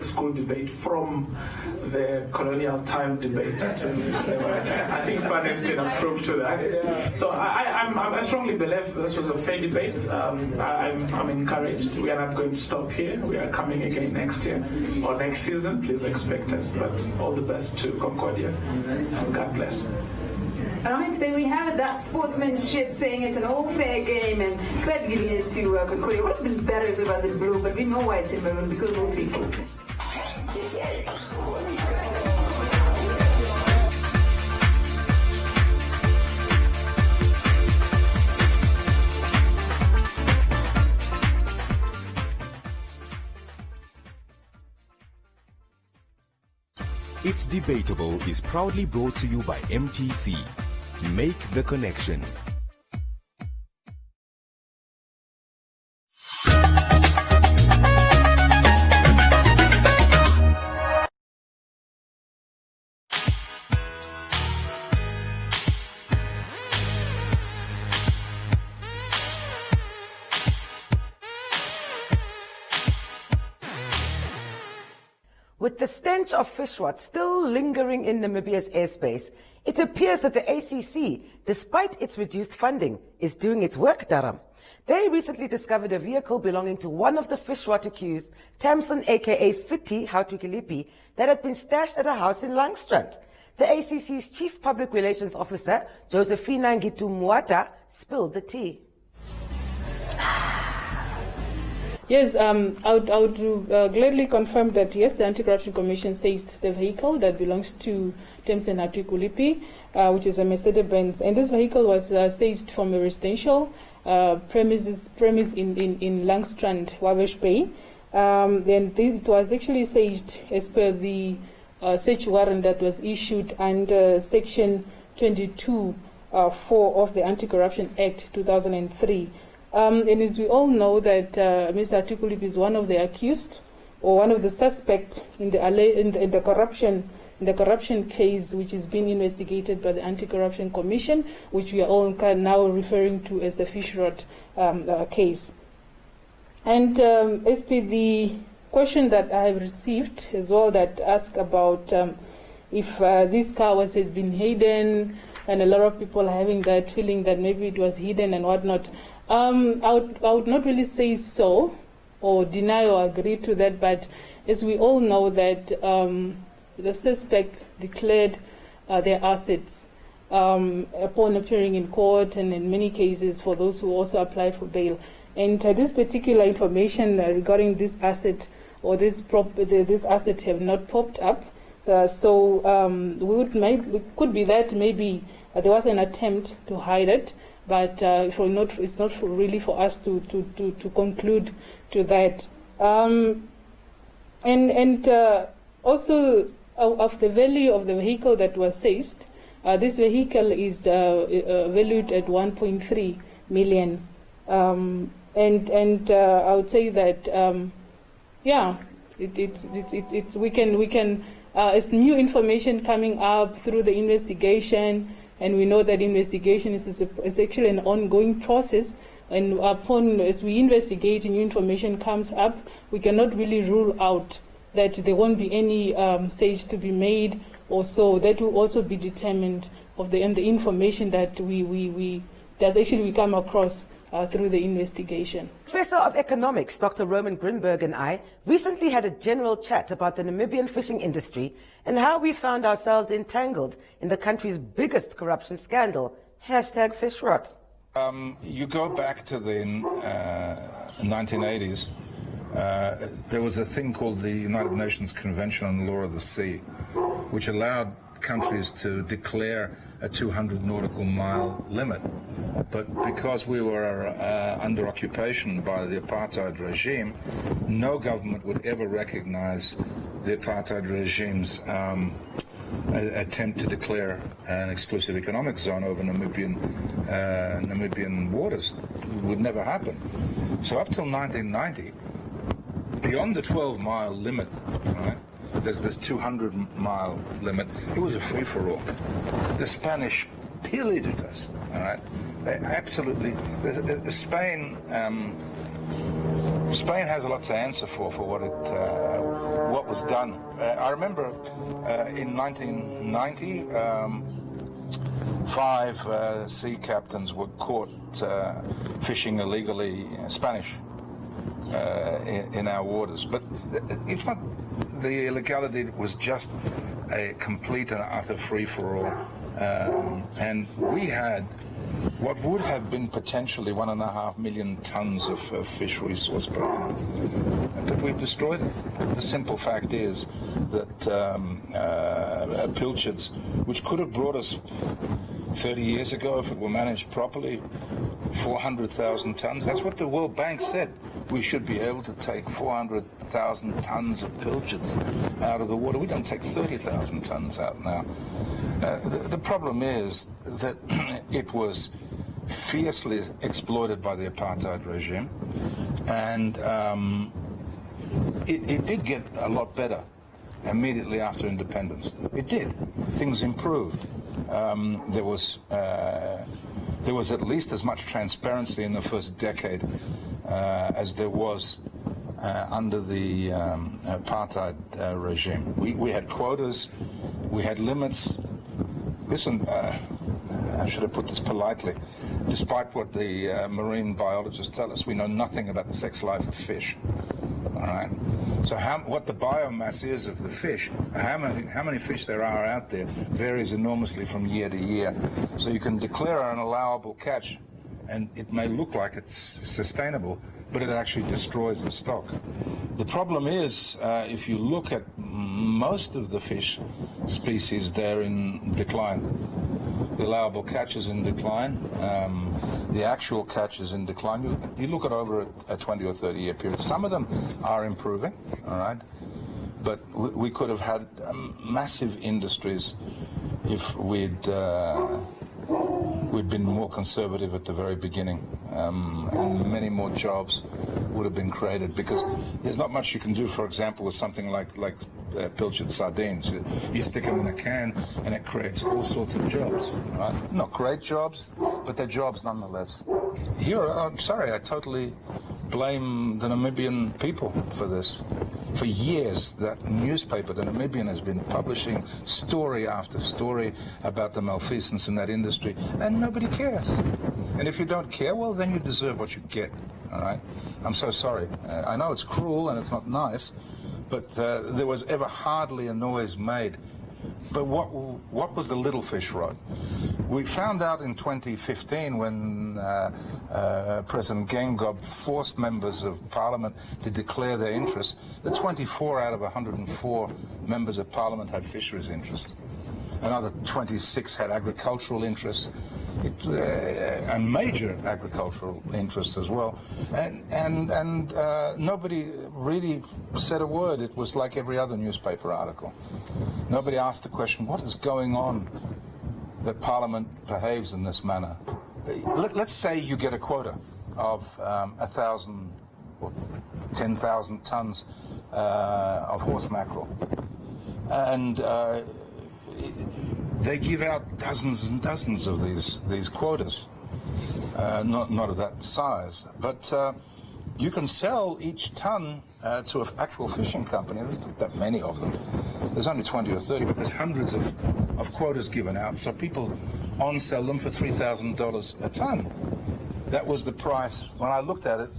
school debate from the colonial time debate. I think fairness can approve to that. So I strongly believe this was a fair debate. I'm encouraged. We are not going to stop here. We are coming again next year or next season. Please expect us. But all the best to Concordia, and God bless. All right, so we have that sportsmanship saying it's an all fair game, and glad giving it to Concordia. It would have been better if it was in blue, but we know why it's in maroon, because all three people. It's Debatable is proudly brought to you by MTC. Make the connection. With the stench of fish rot still lingering in Namibia's airspace, it appears that the ACC, despite its reduced funding, is doing its work, Dharam. They recently discovered a vehicle belonging to one of the fish rot accused, Tamsin aka Fiti Hautukilipi, that had been stashed at a house in Langstrand. The ACC's Chief Public Relations Officer, Josephina Ngitumuata, spilled the tea. Yes, I would gladly confirm that, yes, the Anti-Corruption Commission seized the vehicle that belongs to Tamsin Hautukilipi, which is a Mercedes-Benz. And this vehicle was seized from a residential premise in Langstrand, Wabash Bay. Then it was actually seized as per the search warrant that was issued under Section 22(4) of the Anti-Corruption Act 2003. And as we all know that Mr. Hautukilipi is one of the accused or one of the suspects in the corruption case, which is being investigated by the Anti-Corruption Commission, which we are all now referring to as the fish rot case. And as per the question that I have received as well, that asked about if this car has been hidden, and a lot of people are having that feeling that maybe it was hidden and whatnot. I would not really say so, or deny or agree to that, but as we all know that the suspects declared their assets upon appearing in court, and in many cases for those who also applied for bail. And this particular information regarding this asset or this asset have not popped up. So it could be that maybe there was an attempt to hide it, but it's not really for us to conclude to that. And also of the value of the vehicle that was seized, this vehicle is valued at 1.3 million. And I would say that we can as new information coming up through the investigation. And we know that investigation is actually an ongoing process. And as we investigate and new information comes up, we cannot really rule out that there won't be any stage to be made or so. That will also be determined of the information that we come across through the investigation. Professor of Economics, Dr. Roman Grinberg, and I recently had a general chat about the Namibian fishing industry and how we found ourselves entangled in the country's biggest corruption scandal, #fish rot. You go back to the 1980s, there was a thing called the United Nations Convention on the Law of the Sea, which allowed countries to declare a 200 nautical mile limit. But because we were under occupation by the apartheid regime, no government would ever recognize the apartheid regime's attempt to declare an exclusive economic zone over Namibian waters. It would never happen. So up till 1990, beyond the 12-mile limit, right, there's this 200-mile limit. It was a free-for-all. The Spanish pillaged us, all right? They absolutely... Spain has a lot to answer for what was done. I remember in 1990, 5 sea captains were caught fishing illegally, Spanish, in our waters. But it's not, the illegality was just a complete and utter free-for-all. And we had what would have been potentially 1.5 million tons of fish resource per annum. But we've destroyed it. The simple fact is that pilchards, which could have brought us 30 years ago, if it were managed properly, 400,000 tons. That's what the World Bank said. We should be able to take 400,000 tons of pilchards out of the water. We don't take 30,000 tons out now. The problem is that it was fiercely exploited by the apartheid regime, and it did get a lot better immediately after independence. It did. Things improved. There was at least as much transparency in the first decade as there was under the apartheid regime. We had quotas, we had limits. Listen, I should have put this politely. Despite what the marine biologists tell us, we know nothing about the sex life of fish. All right. So what the biomass is of the fish, how many fish there are out there, varies enormously from year to year. So you can declare an allowable catch, and it may look like it's sustainable, but it actually destroys the stock. The problem is, if you look at most of the fish species, they're in decline. The allowable catch is in decline. The actual catch is in decline. You look at over a 20 or 30 year period. Some of them are improving, all right? But we could have had massive industries if we'd been more conservative at the very beginning, and many more jobs would have been created, because there's not much you can do, for example, with something like pilchard sardines. You stick them in a can and it creates all sorts of jobs, right? Not great jobs, but they're jobs nonetheless. Here, I'm sorry, I totally blame the Namibian people for this. For years, that newspaper, the Namibian, has been publishing story after story about the malfeasance in that industry, and nobody cares. And if you don't care, well, then you deserve what you get, all right? I'm so sorry. I know it's cruel and it's not nice, but there was ever hardly a noise made. But what was the little fish rod? We found out in 2015 when President Gengob forced members of Parliament to declare their interests, that 24 out of 104 members of Parliament had fisheries interests. Another 26 had agricultural interests, and major agricultural interests as well. And nobody really said a word. It was like every other newspaper article. Nobody asked the question, what is going on that Parliament behaves in this manner? Let's say you get a quota of 1,000 or 10,000 tons of horse mackerel. And they give out dozens and dozens of these quotas, not of that size. But you can sell each ton to an actual fishing company. There's not that many of them. There's only 20 or 30, but there's hundreds of quotas given out. So people on-sell them for $3,000 a ton. That was the price. When I looked at it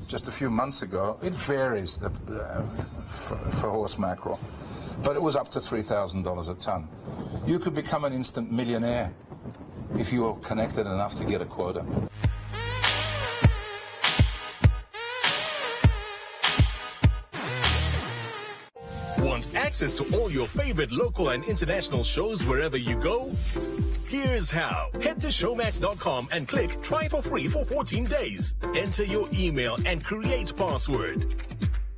just a few months ago, it varies for horse mackerel, but it was up to $3,000 a ton. You could become an instant millionaire if you were connected enough to get a quota. Want access to all your favorite local and international shows wherever you go? Here's how. Head to showmax.com and click Try for free for 14 days. Enter your email and create password.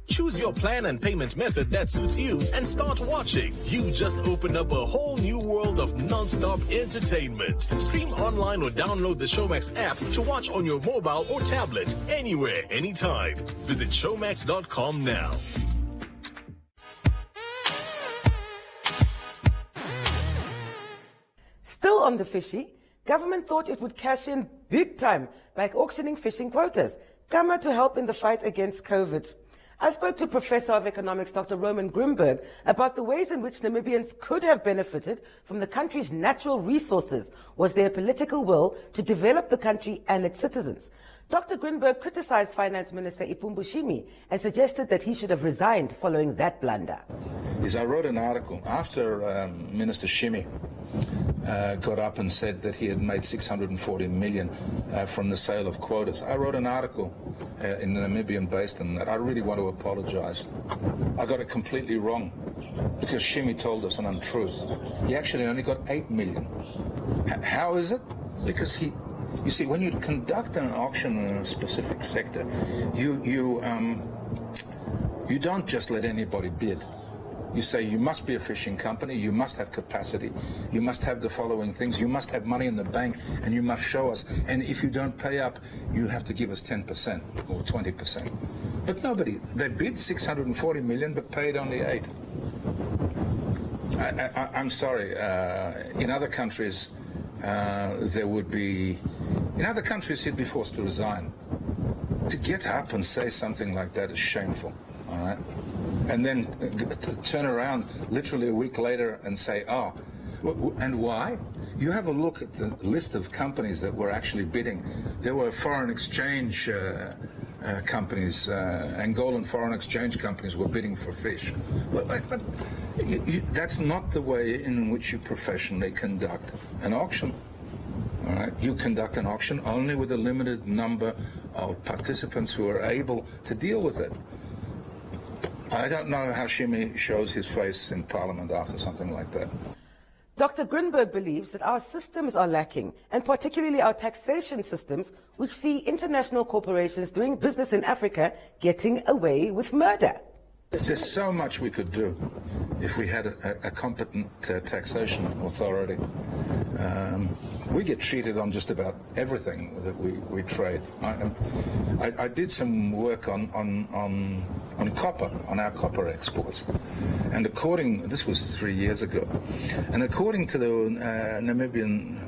Choose your plan and payment method that suits you and start watching. You've just opened up a whole new world of non-stop entertainment. Stream online or download the Showmax app to watch on your mobile or tablet, anywhere, anytime. Visit showmax.com now. Still on the fishy, government thought it would cash in big time by auctioning fishing quotas. Kama to help in the fight against COVID. I spoke to Professor of Economics Dr. Roman Grimberg about the ways in which Namibians could have benefited from the country's natural resources. Was there political will to develop the country and its citizens? Dr. Grimberg criticized Finance Minister Ipumbushimi and suggested that he should have resigned following that blunder. I wrote an article after Minister Shimi got up and said that he had made 640 million from the sale of quotas. I wrote an article in the Namibian Basin that I really want to apologize. I got it completely wrong because Shimi told us an untruth. He actually only got 8 million. How is it? Because you see, when you conduct an auction in a specific sector, you don't just let anybody bid. You say you must be a fishing company, you must have capacity, you must have the following things, you must have money in the bank, and you must show us. And if you don't pay up, you have to give us 10% or 20%. But nobody, they bid 640 million but paid only 8. I'm sorry, in other countries there would be, in other countries he'd be forced to resign. To get up and say something like that is shameful, all right? And then turn around literally a week later and say, oh, and why? You have a look at the list of companies that were actually bidding. There were foreign exchange companies, Angolan foreign exchange companies were bidding for fish. But that's not the way in which you professionally conduct an auction. All right? You conduct an auction only with a limited number of participants who are able to deal with it. I don't know how Shimi shows his face in Parliament after something like that. Dr. Grinberg believes that our systems are lacking, and particularly our taxation systems, which see international corporations doing business in Africa getting away with murder. There's so much we could do if we had a competent taxation authority. We get treated on just about everything that we trade. I did some work on copper, on our copper exports, and this was 3 years ago, and according to the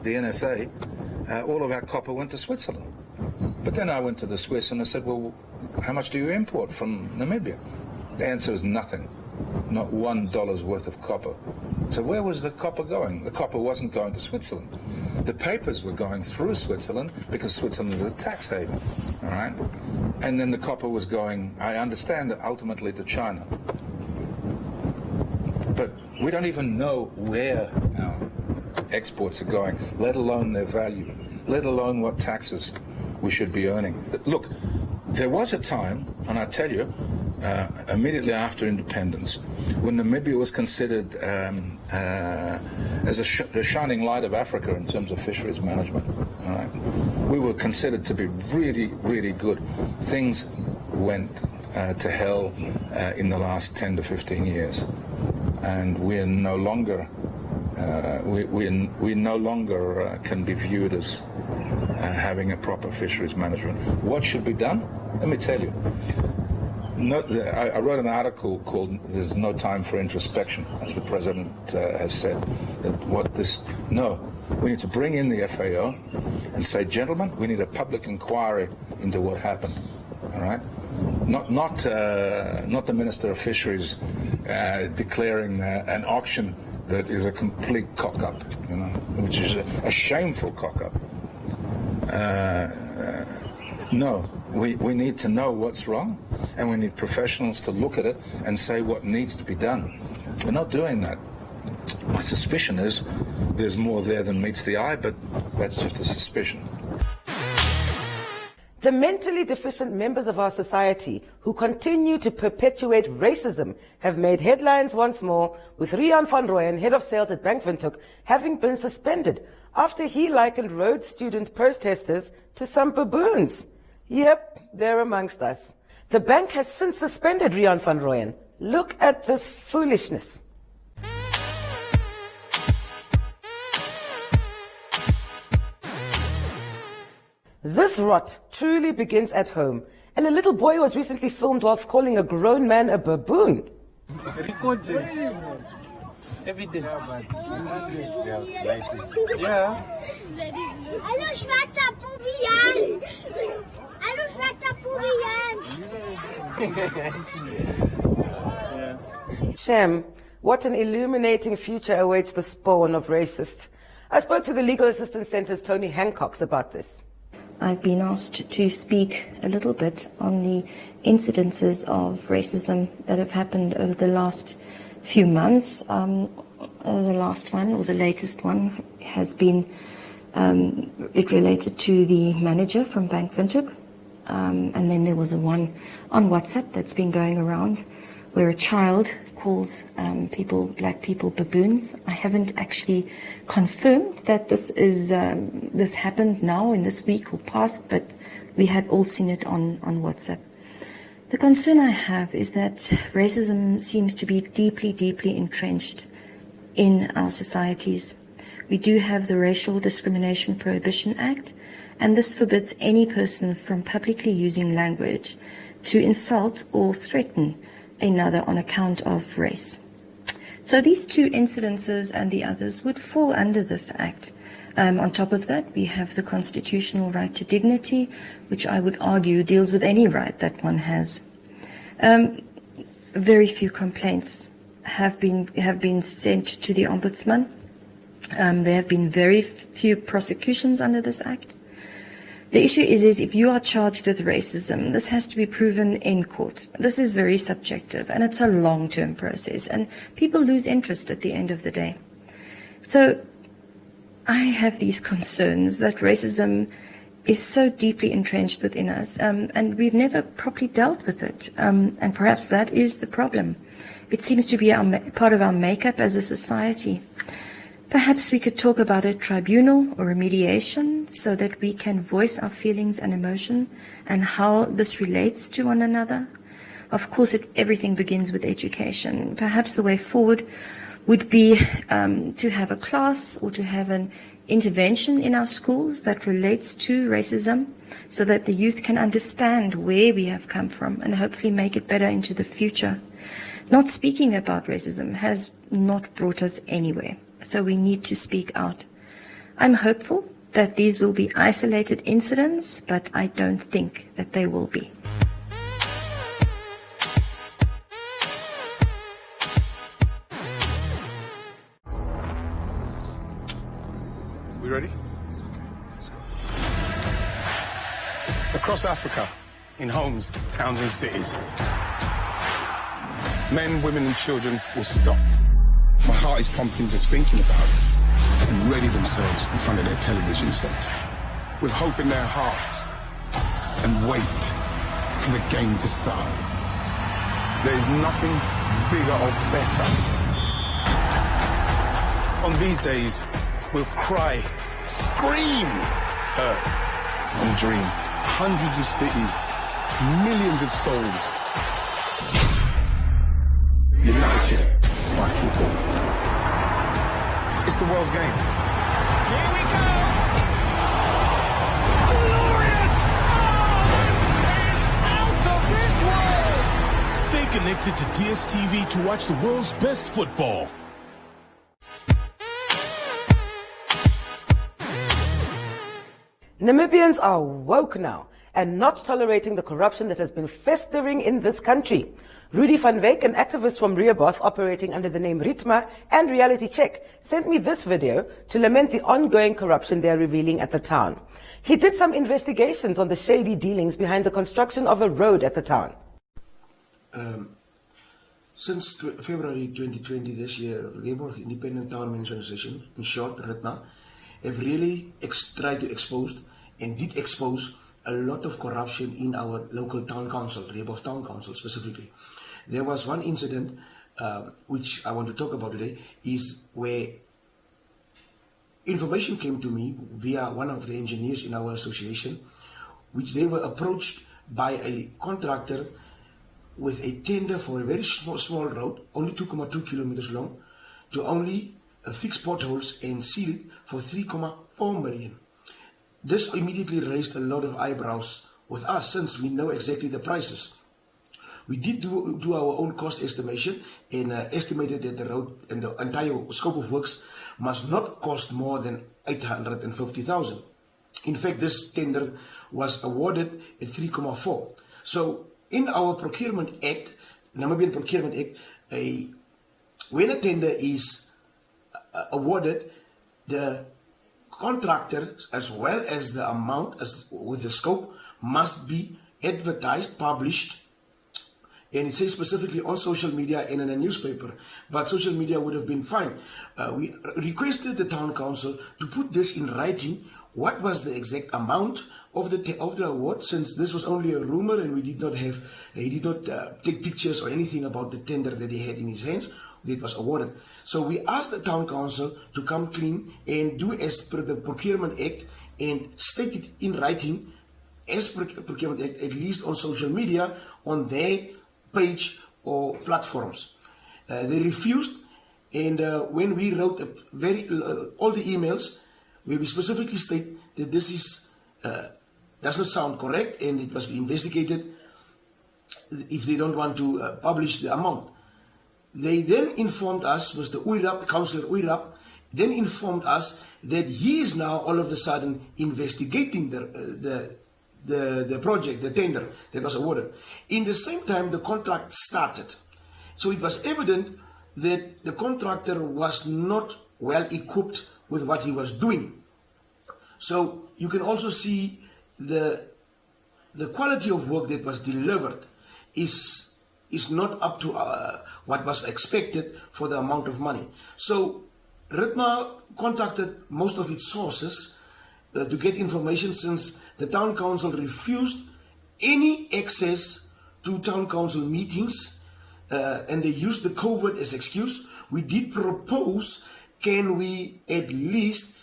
the NSA, all of our copper went to Switzerland. But then I went to the Swiss and I said, well, how much do you import from Namibia? The answer is nothing, not $1 worth of copper. So where was the copper going? The copper wasn't going to Switzerland. The papers were going through Switzerland because Switzerland is a tax haven, all right? And then the copper was going, I understand, ultimately to China. But we don't even know where our exports are going, let alone their value, let alone what taxes we should be earning. Look, there was a time, and I tell you, immediately after independence, when Namibia was considered as the shining light of Africa in terms of fisheries management. Right? We were considered to be really, really good. Things went to hell in the last 10 to 15 years, and we're no longer we no longer can be viewed as having a proper fisheries management. What should be done? Let me tell you. I wrote an article called "There's No Time for Introspection," as the president has said. We need to bring in the FAO and say, gentlemen, we need a public inquiry into what happened. All right, not the Minister of Fisheries declaring an auction that is a complete cock-up, which is a shameful cock-up. No, we need to know what's wrong, and we need professionals to look at it and say what needs to be done. We're not doing that. My suspicion is there's more there than meets the eye, but that's just a suspicion. The mentally deficient members of our society who continue to perpetuate racism have made headlines once more, with Rian van Rooyen, head of sales at Bank Windhoek, having been suspended after he likened Rhodes student protesters to some baboons. Yep, they're amongst us. The bank has since suspended Rian van Rooyen. Look at this foolishness. This rot truly begins at home, and a little boy was recently filmed whilst calling a grown man a baboon. Every day. Yeah. Hallo schwarzer Pubian! Hallo schwarzer Pubian! Shem, what an illuminating future awaits the spawn of racists. I spoke to the Legal Assistance Centre's Tony Hancox about this. I've been asked to speak a little bit on the incidences of racism that have happened over the last few months. The last one, or the latest one, has been it related to the manager from Bank Windhoek. And then there was a one on WhatsApp that's been going around where a child calls black people baboons. I haven't actually confirmed that this happened now in this week or past, but we had all seen it on WhatsApp. The concern I have is that racism seems to be deeply, deeply entrenched in our societies. We do have the Racial Discrimination Prohibition Act, and this forbids any person from publicly using language to insult or threaten another on account of race. So these two incidences and the others would fall under this act. On top of that, we have the constitutional right to dignity, which I would argue deals with any right that one has. Very few complaints have been sent to the Ombudsman. There have been very few prosecutions under this act. The issue is if you are charged with racism, this has to be proven in court. This is very subjective, and it's a long-term process, and people lose interest at the end of the day. So I have these concerns that racism is so deeply entrenched within us, and we've never properly dealt with it, and perhaps that is the problem. It seems to be part of our makeup as a society. Perhaps we could talk about a tribunal or a mediation so that we can voice our feelings and emotion and how this relates to one another. Of course, everything begins with education. Perhaps the way forward would be to have a class or to have an intervention in our schools that relates to racism so that the youth can understand where we have come from and hopefully make it better into the future. Not speaking about racism has not brought us anywhere. So we need to speak out. I'm hopeful that these will be isolated incidents, but I don't think that they will be. We ready? Across Africa, in homes, towns and cities, men, women and children will stop. My heart is pumping just thinking about it, and ready themselves in front of their television sets, with hope in their hearts, and wait for the game to start. There is nothing bigger or better. On these days, we'll cry, scream, hurt, and dream. Hundreds of cities, millions of souls, united by football. It's the world's game. Here we go! Glorious! Out of this world! Stay connected to DSTV to watch the world's best football. Namibians are woke now and not tolerating the corruption that has been festering in this country. Rudy van Wyk, an activist from Rehoboth operating under the name Ritma and Reality Check, sent me this video to lament the ongoing corruption they are revealing at the town. He did some investigations on the shady dealings behind the construction of a road at the town. Since February 2020 this year, Rehoboth Independent Town Management Association, in short, Ritma, have really tried to expose and did expose a lot of corruption in our local town council, Rehoboth Town Council specifically. There was one incident which I want to talk about today, is where information came to me via one of the engineers in our association, which they were approached by a contractor with a tender for a very small road, only 2.2 kilometers long, to only fix potholes and seal it for 3.4 million. This immediately raised a lot of eyebrows with us, since we know exactly the prices. We did do our own cost estimation and estimated that the road and the entire scope of works must not cost more than 850,000. In fact, this tender was awarded at 3.4. So in our Procurement Act, Namibian Procurement Act, when a tender is awarded, the contractor, as well as the amount, with the scope, must be advertised, published, and it says specifically on social media and in a newspaper, but social media would have been fine. We requested the town council to put this in writing. What was the exact amount of the award, since this was only a rumor and we did not have, he did not take pictures or anything about the tender that he had in his hands that was awarded. So we asked the town council to come clean and do as per the Procurement Act and state it in writing as per Procurement Act, at least on social media, on their page or platforms. They refused, and when we wrote all the emails, where we specifically state that this is does not sound correct and it must be investigated if they don't want to publish the amount. They then informed us, Mr. Uirap, Councillor Uirap, then informed us that he is now all of a sudden investigating the project, the tender that was awarded. In the same time, the contract started. So it was evident that the contractor was not well equipped with what he was doing. So you can also see the quality of work that was delivered is not up to what was expected for the amount of money. So RITMA contacted most of its sources to get information, since the town council refused any access to town council meetings, and they used the COVID as excuse. We did propose, can we at least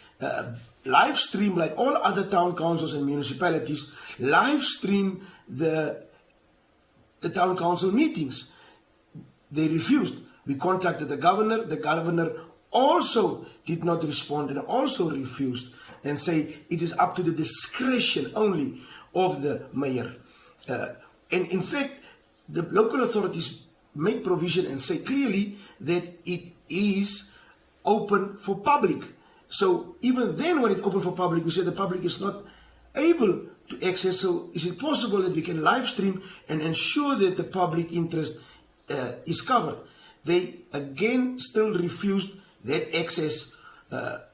live stream, like all other town councils and municipalities, live stream the town council meetings. They refused. We contacted the governor. The governor also did not respond and also refused and say it is up to the discretion only of the mayor. And in fact, the local authorities make provision and say clearly that it is open for public. So even then, when it's open for public, we say the public is not able to access. So is it possible that we can live stream and ensure that the public interest is covered? They again still refused that access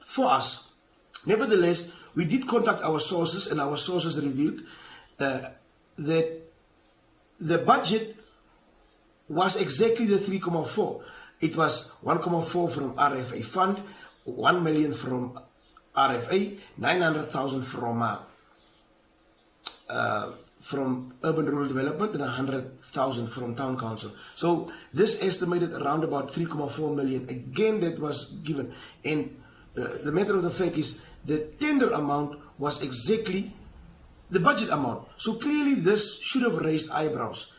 for us. Nevertheless, we did contact our sources, and our sources revealed that the budget was exactly the 3.4. It was 1.4 from RFA fund, 1 million from RFA, 900,000 from urban rural development, and 100,000 from town council. So this estimated around about 3.4 million. Again, that was given. And the matter of the fact is the tender amount was exactly the budget amount. So clearly this should have raised eyebrows.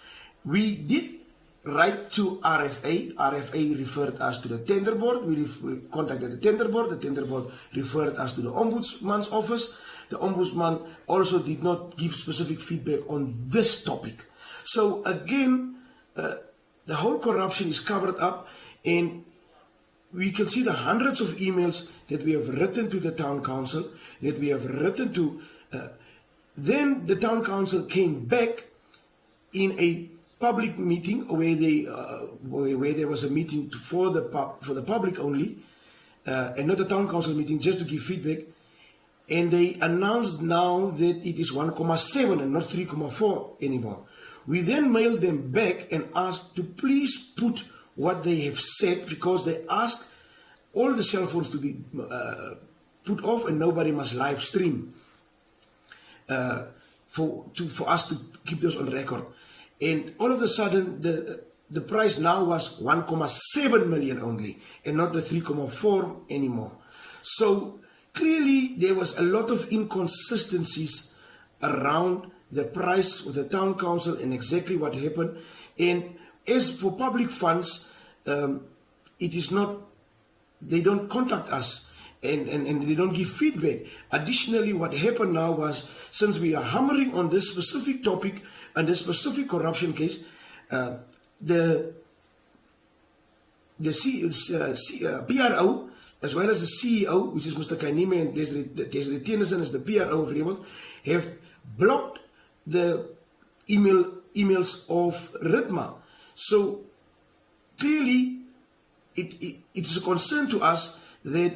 We did write to RFA. RFA referred us to the tender board. We contacted the tender board. The tender board referred us to the ombudsman's office. The ombudsman also did not give specific feedback on this topic. So again, the whole corruption is covered up, and we can see the hundreds of emails that we have written to the town council, that we have written to. Then the town council came back in a public meeting where there was a meeting for the public only, and not a town council meeting, just to give feedback. And they announced now that it is 1.7 and not 3.4 anymore. We then mailed them back and asked to please put what they have said, because they asked all the cell phones to be put off and nobody must live stream for us to keep those on record. And all of a sudden, the price now was 1.7 million only, and not the 3.4 anymore. So clearly, there was a lot of inconsistencies around the price of the town council and exactly what happened. And as for public funds, it is not, they don't contact us and they don't give feedback. Additionally, what happened now was, since we are hammering on this specific topic and this specific corruption case, the PRO, as well as the CEO, which is Mr. Kainime, and Desiree Tennyson as the PRO of Rebel, have blocked the email emails of Ritma. So clearly, it's a concern to us that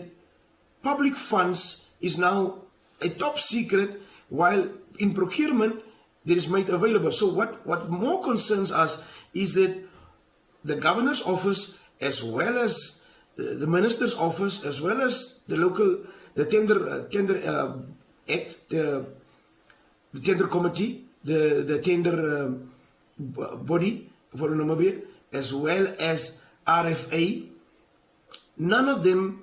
public funds is now a top secret, while in procurement that is made available. So what more concerns us is that the governor's office, as well as the minister's office, as well as the local, the tender act, the tender committee, the tender body for Namibia, as well as RFA, none of them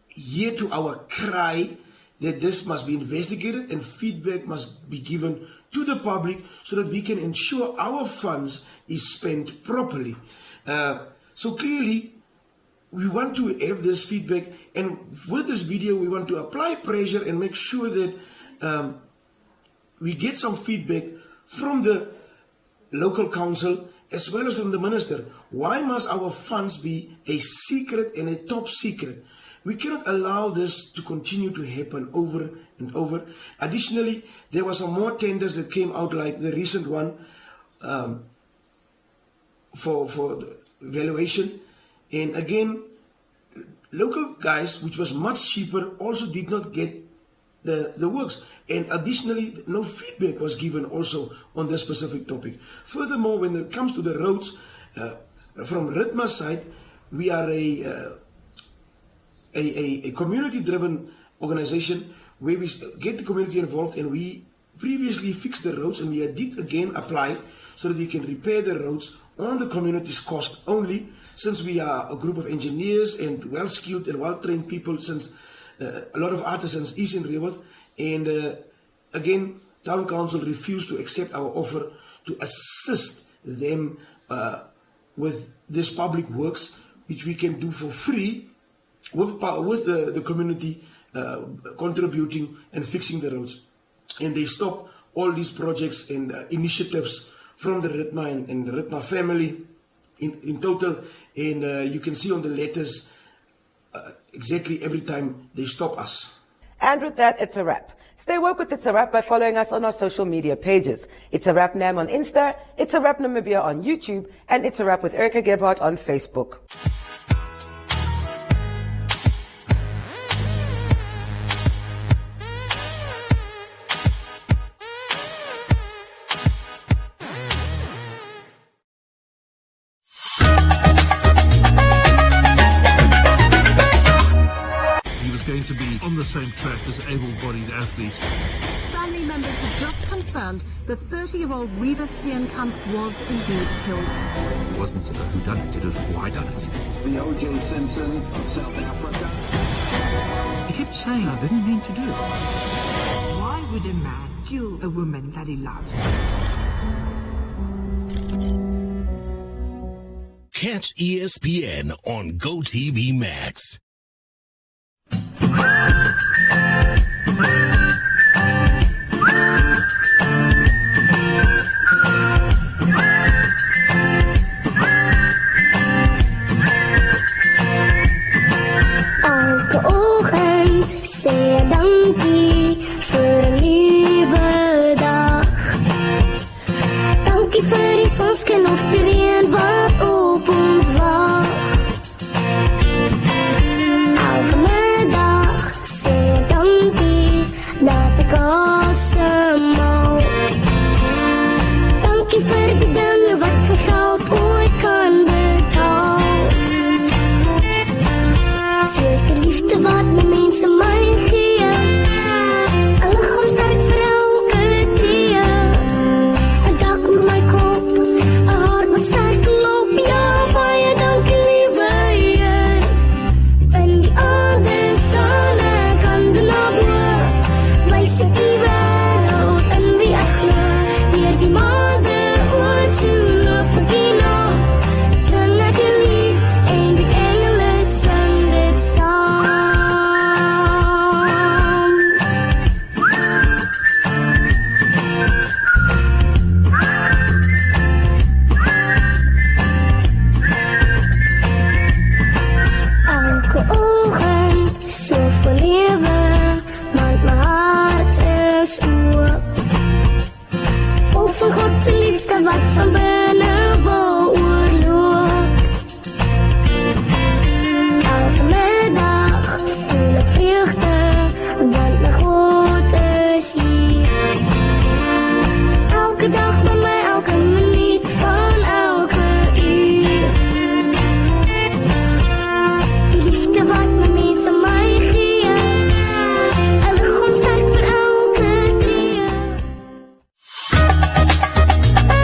hear to our cry that this must be investigated and feedback must be given to the public so that we can ensure our funds is spent properly. So clearly, we want to have this feedback, and with this video, we want to apply pressure and make sure that we get some feedback from the local council as well as from the minister. Why must our funds be a secret and a top secret? We cannot allow this to continue to happen over and over. Additionally, there were some more tenders that came out, like the recent one for the evaluation. And again, local guys, which was much cheaper, also did not get the works. And additionally, no feedback was given also on this specific topic. Furthermore, when it comes to the roads, from Ritma's side, we are a community-driven organization where we get the community involved, and we previously fixed the roads, and we did again apply so that we can repair the roads on the community's cost only, since we are a group of engineers and well-skilled and well-trained people, since a lot of artisans is in Rehoboth. And again, Town Council refused to accept our offer to assist them with this public works, which we can do for free with the community contributing and fixing the roads. And they stopped all these projects and initiatives from the Ritma and the Ritma family in total. And you can see on the letters exactly every time they stop us. And with that, it's a wrap. Stay woke with It's a Wrap by following us on our social media pages. It's a Wrap Nam on Insta, It's a Wrap Namibia on YouTube, and It's a Wrap with Erica Gebhardt on Facebook. To be on the same track as able-bodied athletes. Family members have just confirmed that 30-year-old Reeva Steenkamp was indeed killed. It wasn't who done it, it was why done it. The O.J. Simpson of South Africa. He kept saying I didn't mean to do it. Why would a man kill a woman that he loves? Catch ESPN on GoTV Max. Elke oggend sê dankie vir 'n nuwe dag. Dankie vir die sonskyn of die reën wat op ons wag. Elke middag sê dankie dat ek asemhaal. Dankie vir die dinge wat vir geld ooit kan betaal. Soos die liefde wat my mense my gee.